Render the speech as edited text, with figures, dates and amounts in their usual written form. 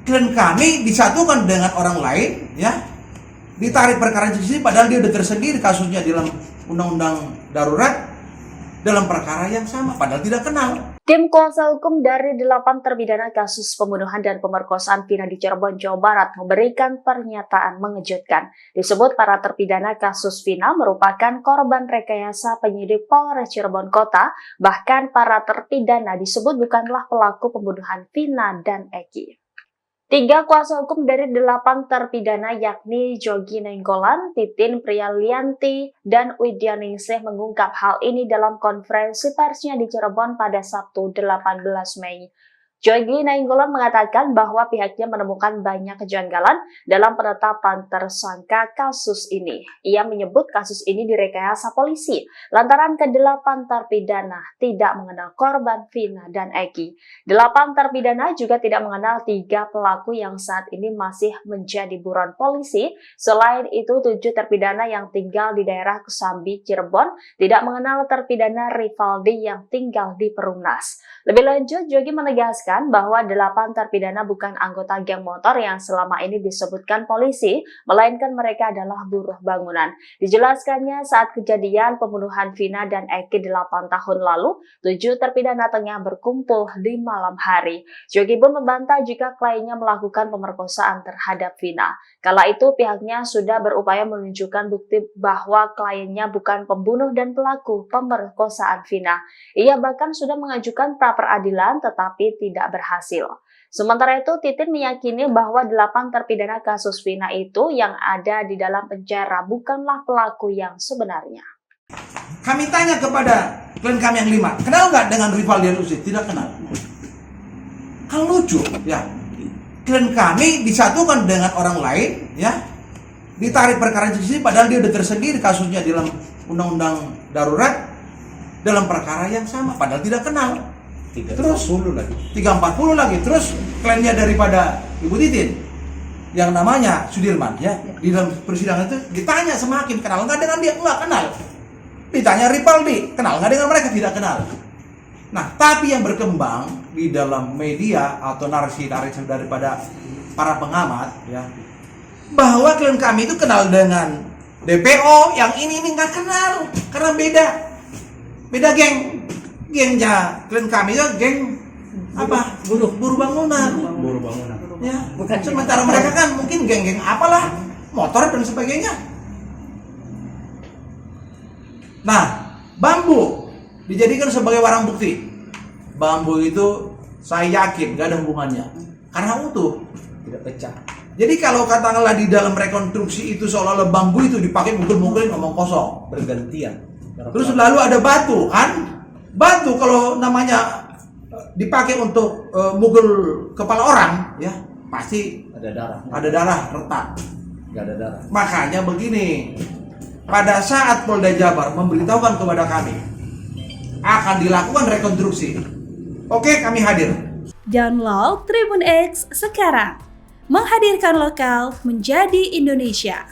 klien kami disatukan dengan orang lain, ya, ditarik perkara justisi padahal dia udah tersendiri kasusnya dalam undang-undang darurat dalam perkara yang sama padahal tidak kenal. Tim kuasa hukum dari 8 terpidana kasus pembunuhan dan pemerkosaan Vina di Cirebon, Jawa Barat memberikan pernyataan mengejutkan. Disebut para terpidana kasus Vina merupakan korban rekayasa penyidik Polres Cirebon Kota, bahkan para terpidana disebut bukanlah pelaku pembunuhan Vina dan Eki. 3 kuasa hukum dari 8 terpidana yakni Jogi Nainggolan, Titin Prialianti, dan Widyaningsih mengungkap hal ini dalam konferensi persnya di Cirebon pada Sabtu 18 Mei. Jogi Nainggolan mengatakan bahwa pihaknya menemukan banyak kejanggalan dalam penetapan tersangka kasus ini. Ia menyebut kasus ini direkayasa polisi lantaran ke-8 terpidana tidak mengenal korban Vina dan Eki. 8 terpidana juga tidak mengenal 3 pelaku yang saat ini masih menjadi buron polisi. Selain itu, 7 terpidana yang tinggal di daerah Kesambi, Cirebon tidak mengenal terpidana Rivaldi yang tinggal di Perumnas. Lebih lanjut, Jogi menegaskan bahwa 8 terpidana bukan anggota geng motor yang selama ini disebutkan polisi, melainkan mereka adalah buruh bangunan. Dijelaskannya saat kejadian pembunuhan Vina dan Eki 8 tahun lalu, 7 terpidana tengah berkumpul di malam hari. Jogi pun membantah jika kliennya melakukan pemerkosaan terhadap Vina. Kala itu pihaknya sudah berupaya menunjukkan bukti bahwa kliennya bukan pembunuh dan pelaku pemerkosaan Vina. Ia bahkan sudah mengajukan pra peradilan tetapi tidak berhasil. Sementara itu, Titin meyakini bahwa 8 terpidana kasus Vina itu yang ada di dalam penjara bukanlah pelaku yang sebenarnya. Kami tanya kepada klien kami yang 5, kenal nggak dengan Rivaldi dan Uzi? Tidak kenal. Kan lucu, ya. Klien kami disatukan dengan orang lain, ya, ditarik perkara justisi padahal dia udah tersendiri kasusnya dalam undang-undang darurat dalam perkara yang sama padahal tidak kenal. 340 lagi. Terus kliennya daripada Ibu Titin yang namanya Sudirman, ya, di dalam persidangan itu ditanya sama hakim, kenal nggak dengan dia? Nggak kenal. Ditanya Rivaldi, kenal nggak dengan mereka? Tidak kenal. Nah, tapi yang berkembang di dalam media atau narasi-narasi daripada para pengamat, ya, bahwa klien kami itu kenal dengan DPO, yang ini nggak kenal karena beda geng. Gengnya klien kami ya geng apa? Buruh bangunan. Ya, bukan sementara mereka kan mungkin geng-geng apalah, motor dan sebagainya. Nah, bambu dijadikan sebagai barang bukti. Bambu itu saya yakin gak ada hubungannya karena utuh, tidak pecah. Jadi kalau katakanlah di dalam rekonstruksi itu seolah-olah bambu itu dipakai mukul-mukulin ngomong kosong, bergantian. Terus lalu ada batu kan? Batu kalau namanya dipakai untuk mukul kepala orang, ya pasti ada darah retak. Nggak ada darah. Makanya begini, pada saat Polda Jabar memberitahukan kepada kami akan dilakukan rekonstruksi, oke, kami hadir. Download Tribun X sekarang, menghadirkan lokal menjadi Indonesia.